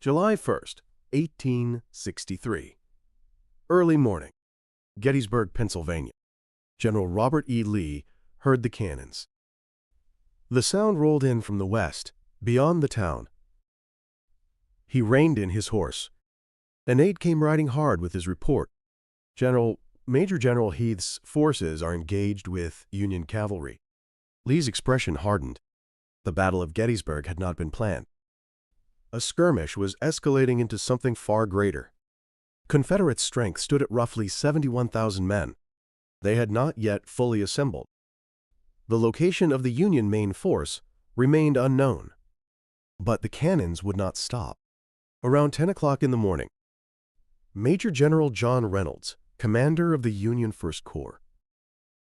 July 1st, 1863. Early morning, Gettysburg, Pennsylvania. General Robert E. Lee heard the cannons. The sound rolled in from the west, beyond the town. He reined in his horse. An aide came riding hard with his report. Major General Heath's forces are engaged with Union cavalry. Lee's expression hardened. The Battle of Gettysburg had not been planned. A skirmish was escalating into something far greater. Confederate strength stood at roughly 71,000 men. They had not yet fully assembled. The location of the Union main force remained unknown. But the cannons would not stop. Around 10 o'clock in the morning, Major General John Reynolds, commander of the Union First Corps,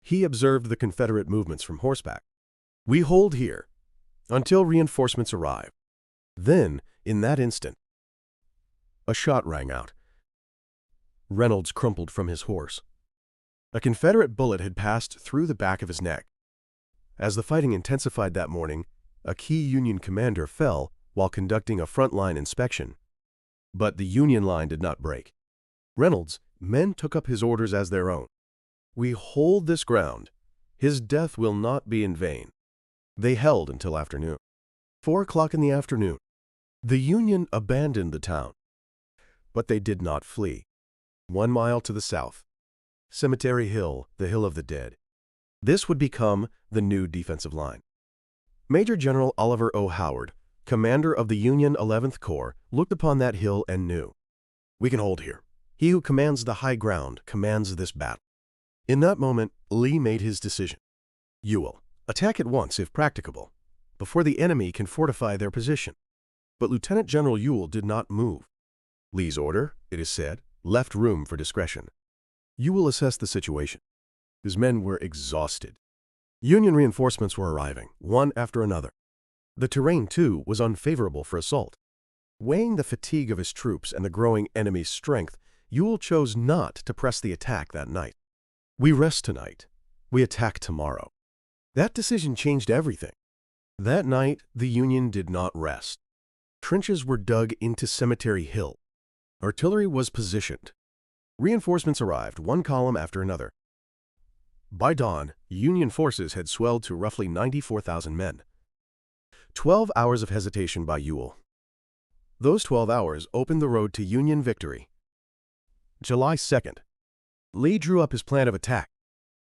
he observed the Confederate movements from horseback. "We hold here until reinforcements arrive." Then, in that instant, a shot rang out. Reynolds crumpled from his horse. A Confederate bullet had passed through the back of his neck. As the fighting intensified that morning, a key Union commander fell while conducting a front-line inspection. But the Union line did not break. Reynolds' men took up his orders as their own. "We hold this ground. His death will not be in vain." They held until afternoon. 4 o'clock in the afternoon, the Union abandoned the town. But they did not flee. 1 mile to the south, Cemetery Hill, the Hill of the Dead. This would become the new defensive line. Major General Oliver O. Howard, commander of the Union 11th Corps, looked upon that hill and knew, "We can hold here. He who commands the high ground commands this battle." In that moment, Lee made his decision. "Ewell, attack at once, if practicable, before the enemy can fortify their position." But Lieutenant General Ewell did not move. Lee's order, it is said, left room for discretion. Ewell assessed the situation. His men were exhausted. Union reinforcements were arriving, one after another. The terrain, too, was unfavorable for assault. Weighing the fatigue of his troops and the growing enemy's strength, Ewell chose not to press the attack that night. "We rest tonight. We attack tomorrow." That decision changed everything. That night, the Union did not rest. Trenches were dug into Cemetery Hill. Artillery was positioned. Reinforcements arrived, one column after another. By dawn, Union forces had swelled to roughly 94,000 men. 12 hours of hesitation by Ewell. Those 12 hours opened the road to Union victory. July 2nd, Lee drew up his plan of attack.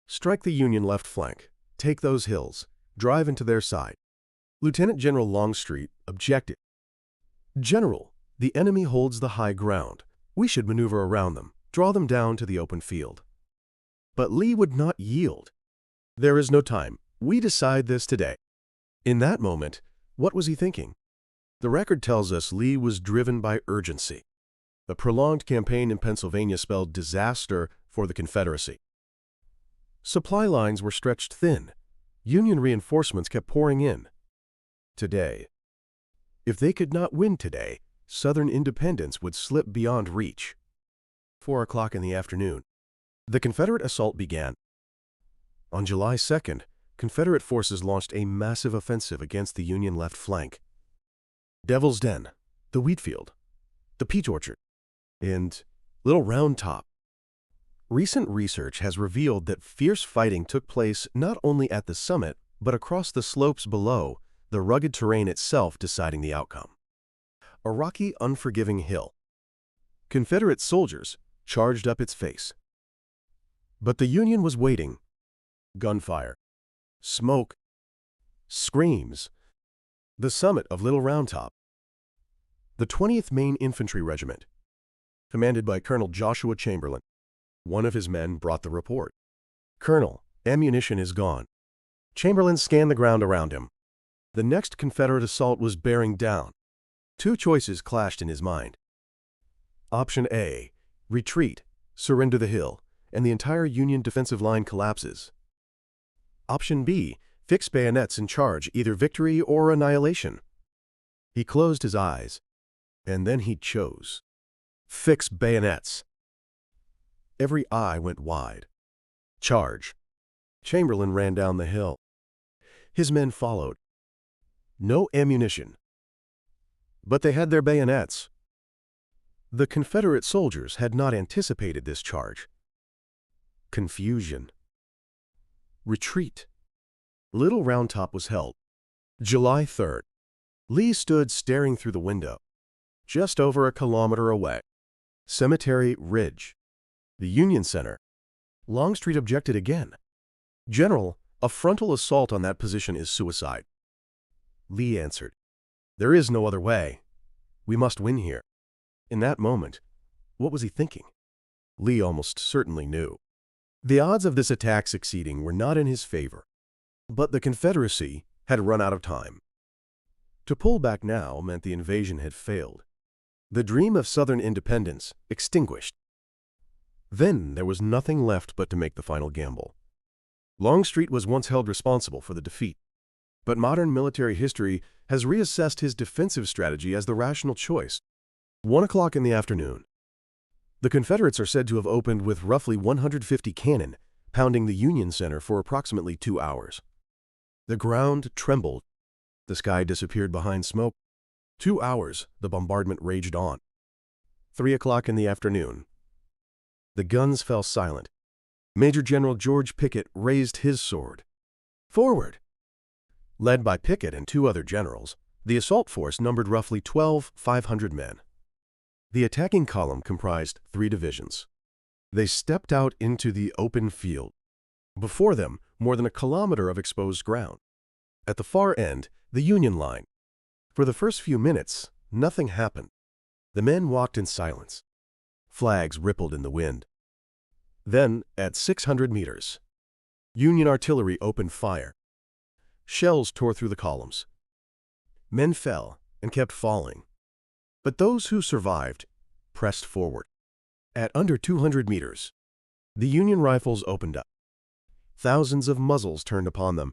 Strike the Union left flank, take those hills, drive into their side. Lieutenant General Longstreet objected. "General, the enemy holds the high ground. We should maneuver around them, draw them down to the open field." But Lee would not yield. "There is no time. We decide this today." In that moment, what was he thinking? The record tells us Lee was driven by urgency. The prolonged campaign in Pennsylvania spelled disaster for the Confederacy. Supply lines were stretched thin. Union reinforcements kept pouring in. Today, if they could not win today, Southern independence would slip beyond reach. 4 o'clock in the afternoon, the Confederate assault began. On July 2nd, Confederate forces launched a massive offensive against the Union left flank. Devil's Den, the wheat field, the peach orchard, and Little Round Top. Recent research has revealed that fierce fighting took place not only at the summit, but across the slopes below, the rugged terrain itself deciding the outcome. A rocky, unforgiving hill. Confederate soldiers charged up its face. But the Union was waiting. Gunfire, smoke, screams. The summit of Little Round Top. The 20th Maine Infantry Regiment, commanded by Colonel Joshua Chamberlain. One of his men brought the report. "Colonel, ammunition is gone." Chamberlain scanned the ground around him. The next Confederate assault was bearing down. Two choices clashed in his mind. Option A, retreat, surrender the hill, and the entire Union defensive line collapses. Option B, fix bayonets and charge, either victory or annihilation. He closed his eyes, and then he chose. Fix bayonets. Every eye went wide. Charge. Chamberlain ran down the hill. His men followed. No ammunition. But they had their bayonets. The Confederate soldiers had not anticipated this charge. Confusion. Retreat. Little Round Top was held. July 3rd. Lee stood staring through the window. Just over a kilometer away. Cemetery Ridge. The Union Center. Longstreet objected again. "General, a frontal assault on that position is suicide." Lee answered, "There is no other way. We must win here." In that moment, what was he thinking? Lee almost certainly knew. The odds of this attack succeeding were not in his favor, but the Confederacy had run out of time. To pull back now meant the invasion had failed. The dream of Southern independence extinguished. Then there was nothing left but to make the final gamble. Longstreet was once held responsible for the defeat, but modern military history has reassessed his defensive strategy as the rational choice. 1 o'clock in the afternoon. The Confederates are said to have opened with roughly 150 cannon, pounding the Union Center for approximately 2 hours. The ground trembled. The sky disappeared behind smoke. 2 hours, the bombardment raged on. 3 o'clock in the afternoon. The guns fell silent. Major General George Pickett raised his sword. Forward! Led by Pickett and 2 other generals, the assault force numbered roughly 12,500 men. The attacking column comprised 3 divisions. They stepped out into the open field. Before them, more than a kilometer of exposed ground. At the far end, the Union line. For the first few minutes, nothing happened. The men walked in silence. Flags rippled in the wind. Then, at 600 meters, Union artillery opened fire. Shells tore through the columns. Men fell and kept falling. But those who survived pressed forward. At under 200 meters, the Union rifles opened up. Thousands of muzzles turned upon them.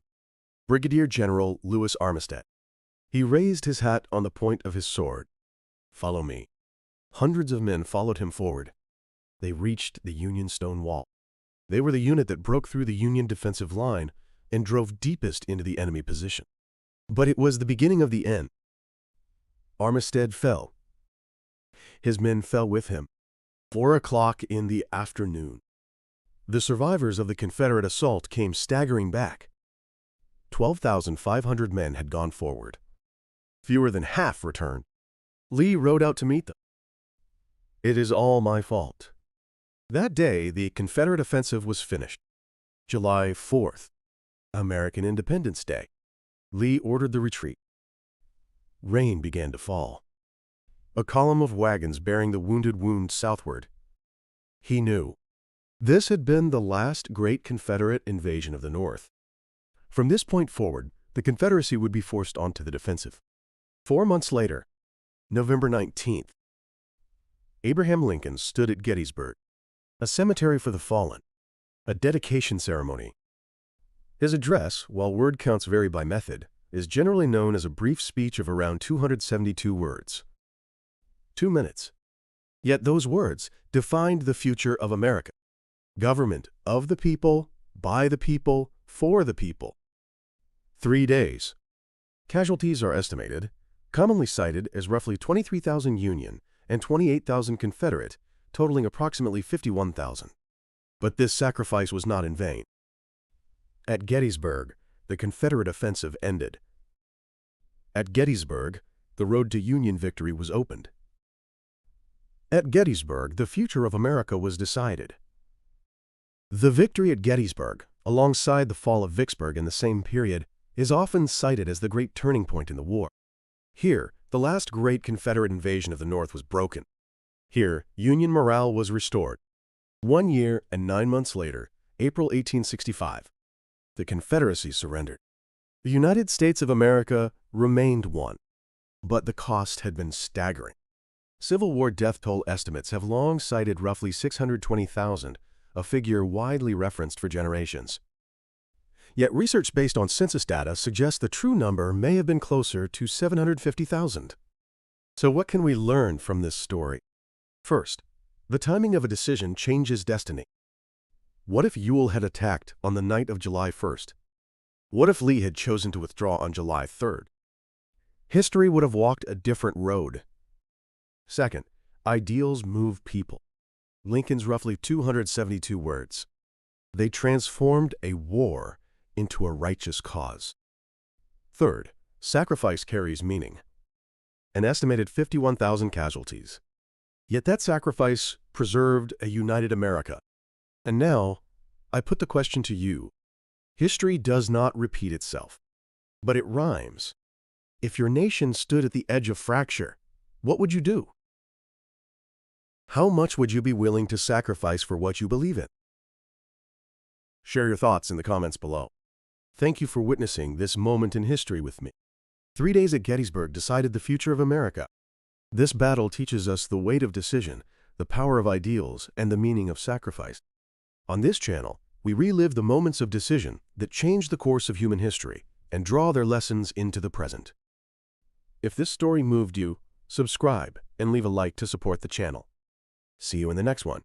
Brigadier General Lewis Armistead. He raised his hat on the point of his sword. "Follow me." Hundreds of men followed him forward. They reached the Union stone wall. They were the unit that broke through the Union defensive line and drove deepest into the enemy position. But it was the beginning of the end. Armistead fell. His men fell with him. 4 o'clock in the afternoon. The survivors of the Confederate assault came staggering back. 12,500 men had gone forward. Fewer than half returned. Lee rode out to meet them. "It is all my fault." That day, the Confederate offensive was finished. July 4th, American Independence Day. Lee ordered the retreat. Rain began to fall. A column of wagons bearing the wounded wound southward. He knew. This had been the last great Confederate invasion of the North. From this point forward, the Confederacy would be forced onto the defensive. 4 months later, November 19th, Abraham Lincoln stood at Gettysburg, a cemetery for the fallen, a dedication ceremony. His address, while word counts vary by method, is generally known as a brief speech of around 272 words. 2 minutes. Yet those words defined the future of America. Government of the people, by the people, for the people. 3 days. Casualties are estimated, commonly cited as roughly 23,000 Union and 28,000 Confederate, totaling approximately 51,000. But this sacrifice was not in vain. At Gettysburg, the Confederate offensive ended. At Gettysburg, the road to Union victory was opened. At Gettysburg, the future of America was decided. The victory at Gettysburg, alongside the fall of Vicksburg in the same period, is often cited as the great turning point in the war. Here, the last great Confederate invasion of the North was broken. Here, Union morale was restored. 1 year and 9 months later, April 1865, the Confederacy surrendered. The United States of America remained one, but the cost had been staggering. Civil War death toll estimates have long cited roughly 620,000, a figure widely referenced for generations. Yet research based on census data suggests the true number may have been closer to 750,000. So what can we learn from this story? First, the timing of a decision changes destiny. What if Ewell had attacked on the night of July 1st? What if Lee had chosen to withdraw on July 3rd? History would have walked a different road. Second, Ideals move people. Lincoln's roughly 272 words. They transformed a war into a righteous cause. Third, sacrifice carries meaning. An estimated 51,000 casualties. Yet that sacrifice preserved a united America. And now, I put the question to you. History does not repeat itself, but it rhymes. If your nation stood at the edge of fracture, what would you do? How much would you be willing to sacrifice for what you believe in? Share your thoughts in the comments below. Thank you for witnessing this moment in history with me. 3 days at Gettysburg decided the future of America. This battle teaches us the weight of decision, the power of ideals, and the meaning of sacrifice. On this channel, we relive the moments of decision that changed the course of human history and draw their lessons into the present. If this story moved you, subscribe and leave a like to support the channel. See you in the next one.